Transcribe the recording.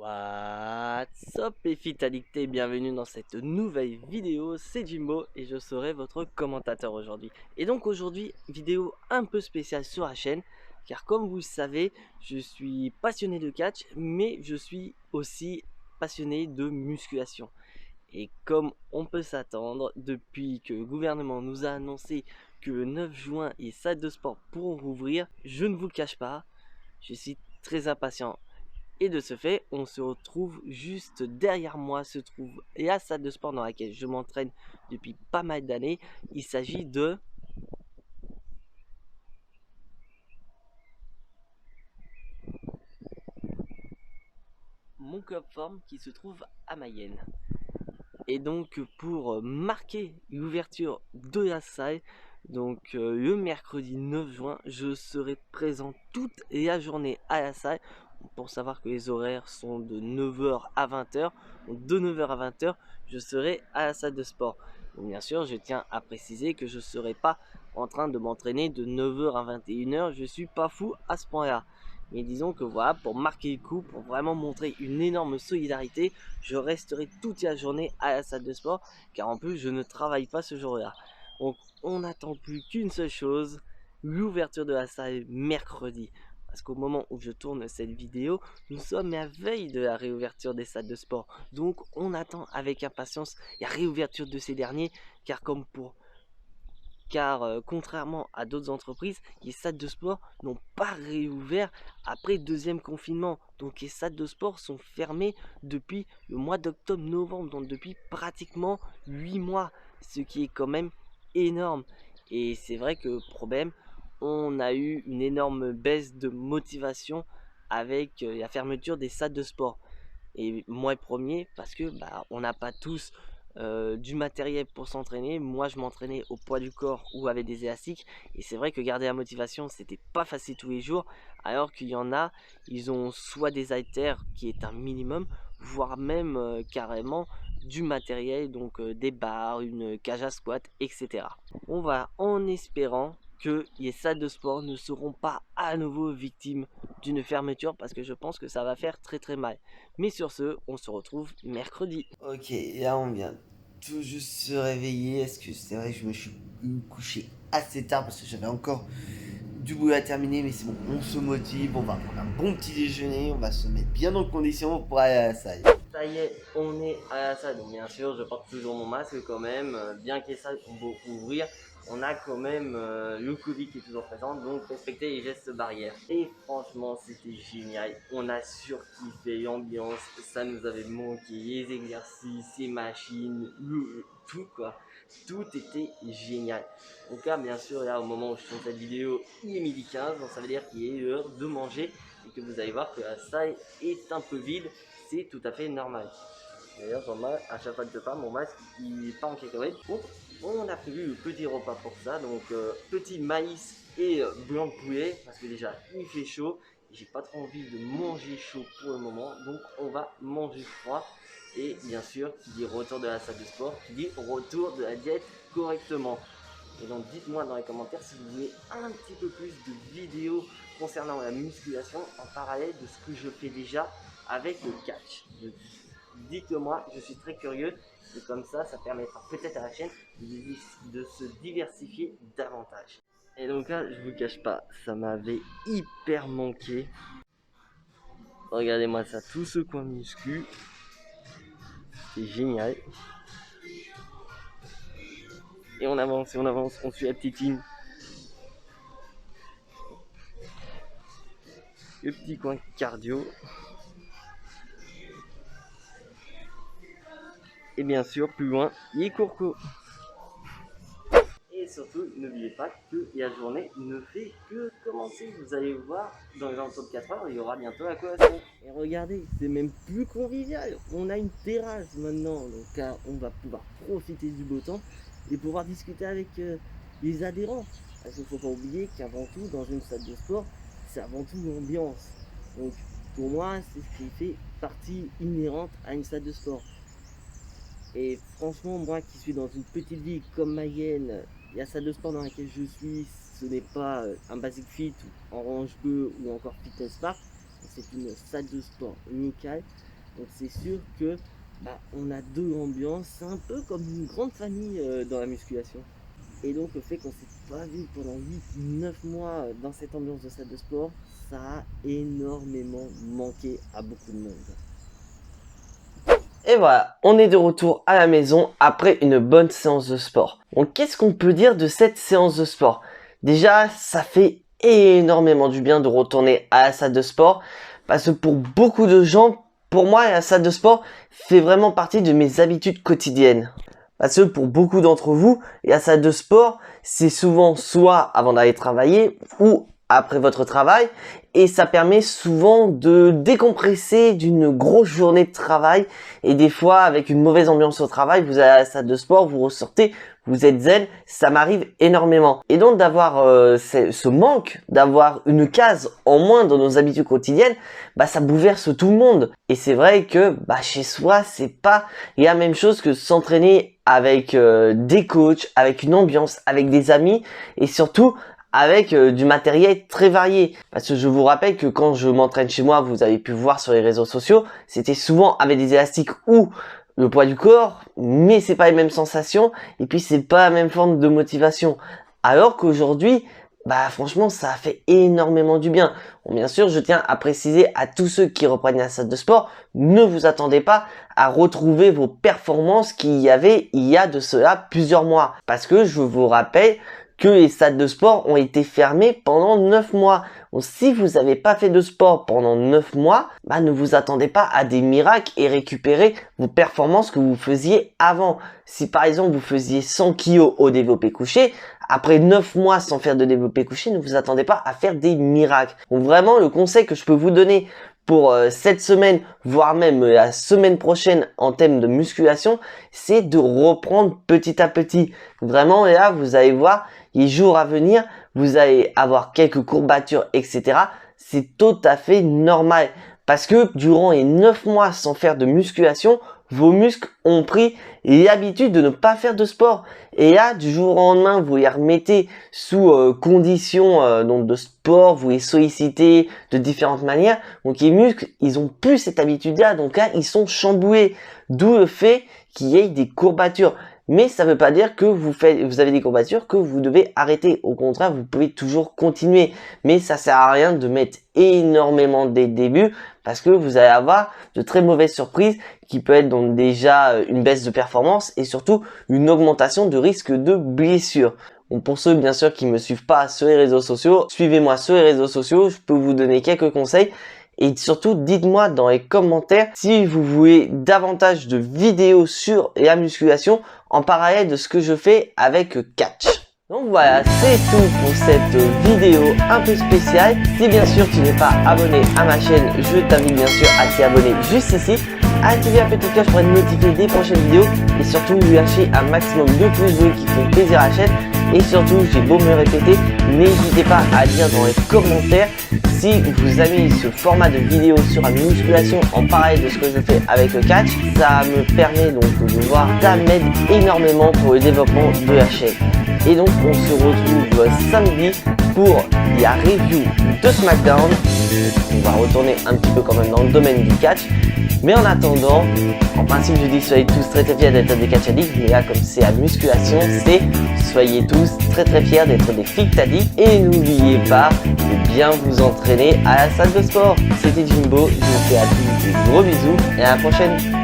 What's up les filles addictées, bienvenue dans cette nouvelle vidéo, c'est Jimbo et je serai votre commentateur aujourd'hui. Et donc aujourd'hui, vidéo un peu spéciale sur la chaîne, car comme vous le savez, je suis passionné de catch, mais je suis aussi passionné de musculation. Et comme on peut s'attendre, depuis que le gouvernement nous a annoncé que le 9 juin les salles de sport pourront rouvrir, je ne vous le cache pas, je suis très impatient. Et de ce fait, on se retrouve juste derrière moi, se trouve la salle de sport dans laquelle je m'entraîne depuis pas mal d'années. Il s'agit de mon club forme qui se trouve à Mayenne. Et donc pour marquer l'ouverture de la salle, donc le mercredi 9 juin, je serai présent toute la journée à la salle. Pour savoir que les horaires sont de 9h à 20h. Donc de 9h à 20h, je serai à la salle de sport. Donc bien sûr, je tiens à préciser que je ne serai pas en train de m'entraîner de 9h à 21h. Je ne suis pas fou à ce point-là. Mais disons que voilà, pour marquer le coup, pour vraiment montrer une énorme solidarité, je resterai toute la journée à la salle de sport, car en plus je ne travaille pas ce jour-là. Donc on n'attend plus qu'une seule chose, l'ouverture de la salle mercredi. Parce qu'au moment où je tourne cette vidéo, nous sommes à veille de la réouverture des salles de sport. Donc on attend avec impatience la réouverture de ces derniers, car contrairement à d'autres entreprises, les salles de sport n'ont pas réouvert après le deuxième confinement. Donc les salles de sport sont fermées depuis le mois d'octobre-novembre, donc depuis pratiquement 8 mois, ce qui est quand même énorme. Et c'est vrai que problème, on a eu une énorme baisse de motivation avec la fermeture des salles de sport. Et moi le premier, parce que on n'a pas tous du matériel pour s'entraîner. Moi je m'entraînais au poids du corps ou avec des élastiques, et c'est vrai que garder la motivation c'était pas facile tous les jours, alors qu'il y en a, ils ont soit des haltères qui est un minimum, voire même carrément du matériel, donc des barres, une cage à squat, etc. On va en espérant que les salles de sport ne seront pas à nouveau victimes d'une fermeture, parce que je pense que ça va faire très très mal. Mais sur ce, on se retrouve mercredi. Ok, là on vient tout juste se réveiller. Est-ce que c'est vrai que je me suis couché assez tard parce que j'avais encore du boulot à terminer, mais c'est bon, on se motive, on va prendre un bon petit déjeuner, on va se mettre bien en condition pour aller à la salle. Ça y est, on est à la salle. Donc bien sûr, je porte toujours mon masque quand même, bien que les salles vont ouvrir. On a quand même le Covid qui est toujours présent, donc respecter les gestes barrières. Et franchement, c'était génial. On a surkiffé l'ambiance, ça nous avait manqué, les exercices, les machines, tout quoi. Tout était génial. Donc là, bien sûr, là, au moment où je tourne cette vidéo, il est midi 15, donc ça veut dire qu'il est l'heure de manger et que vous allez voir que la salle est un peu vide. C'est tout à fait normal. D'ailleurs, à chaque fois que je parle, mon masque il part en cacahuète. Donc, on a prévu le petit repas pour ça. Donc, petit maïs et blanc de poulet. Parce que déjà, il fait chaud. J'ai pas trop envie de manger chaud pour le moment. Donc, on va manger froid. Et bien sûr, qui dit retour de la salle de sport, qui dit retour de la diète correctement. Et donc, dites-moi dans les commentaires si vous voulez un petit peu plus de vidéos concernant la musculation en parallèle de ce que je fais déjà avec le catch. Dites-le-moi, je suis très curieux, et comme ça permettra peut-être à la chaîne de se diversifier davantage. Et donc là, je vous cache pas, ça m'avait hyper manqué. Regardez-moi ça, tout ce coin muscu, c'est génial. Et on avance, on suit la petite ligne. Le petit coin cardio. Et bien sûr, plus loin, les courcos. Et surtout, n'oubliez pas que la journée ne fait que commencer. Vous allez voir, dans les alentours de 4 heures, il y aura bientôt la collation. Et regardez, c'est même plus convivial. On a une terrasse maintenant, donc là, on va pouvoir profiter du beau temps et pouvoir discuter avec les adhérents. Parce qu'il ne faut pas oublier qu'avant tout, dans une salle de sport, c'est avant tout l'ambiance. Donc, pour moi, c'est ce qui fait partie inhérente à une salle de sport. Et franchement, moi qui suis dans une petite ville comme Mayenne, la salle de sport dans laquelle je suis, ce n'est pas un Basic Fit, Orange Bleu ou encore Fitness Park. c'est une salle de sport amicale. Donc c'est sûr que on a deux ambiances, c'est un peu comme une grande famille dans la musculation. Et donc le fait qu'on s'est pas vu pendant 8-9 mois dans cette ambiance de salle de sport, ça a énormément manqué à beaucoup de monde. Et voilà, on est de retour à la maison après une bonne séance de sport. Donc qu'est-ce qu'on peut dire de cette séance de sport? Déjà, ça fait énormément du bien de retourner à la salle de sport parce que pour beaucoup de gens, pour moi, la salle de sport fait vraiment partie de mes habitudes quotidiennes. Parce que pour beaucoup d'entre vous, la salle de sport, c'est souvent soit avant d'aller travailler ou après votre travail. Et ça permet souvent de décompresser d'une grosse journée de travail. Et des fois, avec une mauvaise ambiance au travail, vous allez à la salle de sport, vous ressortez, vous êtes zen. Ça m'arrive énormément. Et donc d'avoir ce manque, d'avoir une case en moins dans nos habitudes quotidiennes, ça bouleverse tout le monde. Et c'est vrai que chez soi, c'est pas la même chose que s'entraîner avec des coachs, avec une ambiance, avec des amis et surtout avec du matériel très varié. Parce que je vous rappelle que quand je m'entraîne chez moi, vous avez pu voir sur les réseaux sociaux, c'était souvent avec des élastiques ou le poids du corps, mais c'est pas les mêmes sensations et puis c'est pas la même forme de motivation. Alors qu'aujourd'hui, franchement, ça a fait énormément du bien. Bon, bien sûr, je tiens à préciser à tous ceux qui reprennent la salle de sport, ne vous attendez pas à retrouver vos performances qu'il y avait il y a de cela plusieurs mois. Parce que je vous rappelle que les salles de sport ont été fermées pendant 9 mois. Donc, si vous n'avez pas fait de sport pendant 9 mois, ne vous attendez pas à des miracles et récupérer vos performances que vous faisiez avant. Si par exemple vous faisiez 100 kg au développé couché, après 9 mois sans faire de développé couché, ne vous attendez pas à faire des miracles. Donc vraiment, le conseil que je peux vous donner pour cette semaine, voire même la semaine prochaine en termes de musculation, c'est de reprendre petit à petit. Vraiment, là, vous allez voir, les jours à venir, vous allez avoir quelques courbatures, etc. C'est tout à fait normal. Parce que durant les 9 mois sans faire de musculation, vos muscles ont pris l'habitude de ne pas faire de sport. Et là, du jour au lendemain, vous les remettez sous conditions donc de sport, vous les sollicitez de différentes manières. Donc les muscles, ils ont plus cette habitude-là. Donc là, ils sont chamboulés. D'où le fait qu'il y ait des courbatures. Mais ça ne veut pas dire que vous avez des courbatures, que vous devez arrêter. Au contraire, vous pouvez toujours continuer. Mais ça sert à rien de mettre énormément dès le début parce que vous allez avoir de très mauvaises surprises qui peut être donc déjà une baisse de performance et surtout une augmentation de risque de blessure. Bon, pour ceux bien sûr qui ne me suivent pas sur les réseaux sociaux, suivez-moi sur les réseaux sociaux, je peux vous donner quelques conseils. Et surtout, dites-moi dans les commentaires si vous voulez davantage de vidéos sur la musculation en parallèle de ce que je fais avec Catch. Donc voilà, c'est tout pour cette vidéo un peu spéciale. Si bien sûr tu n'es pas abonné à ma chaîne, je t'invite bien sûr à t'y abonner juste ici. Activez la petite cloche pour être notifié des prochaines vidéos et surtout lui lâcher un maximum de pouces bleus qui font plaisir à la chaîne. Et surtout, j'ai beau me répéter, n'hésitez pas à dire dans les commentaires si vous aimez ce format de vidéo sur la musculation en parallèle de ce que je fais avec le catch. Ça me permet donc de voir, ça m'aide énormément pour le développement de la chaîne. Et donc on se retrouve samedi pour la review de SmackDown. On va retourner un petit peu quand même dans le domaine du catch. Mais en attendant, en principe je dis que soyez tous très fiers d'être des catch addicts. Mais là comme c'est la musculation, c'est soyez tous très fiers d'être des fit addicts. Et n'oubliez pas de bien vous entraîner à la salle de sport. C'était Jimbo, je vous fais à tous des gros bisous et à la prochaine.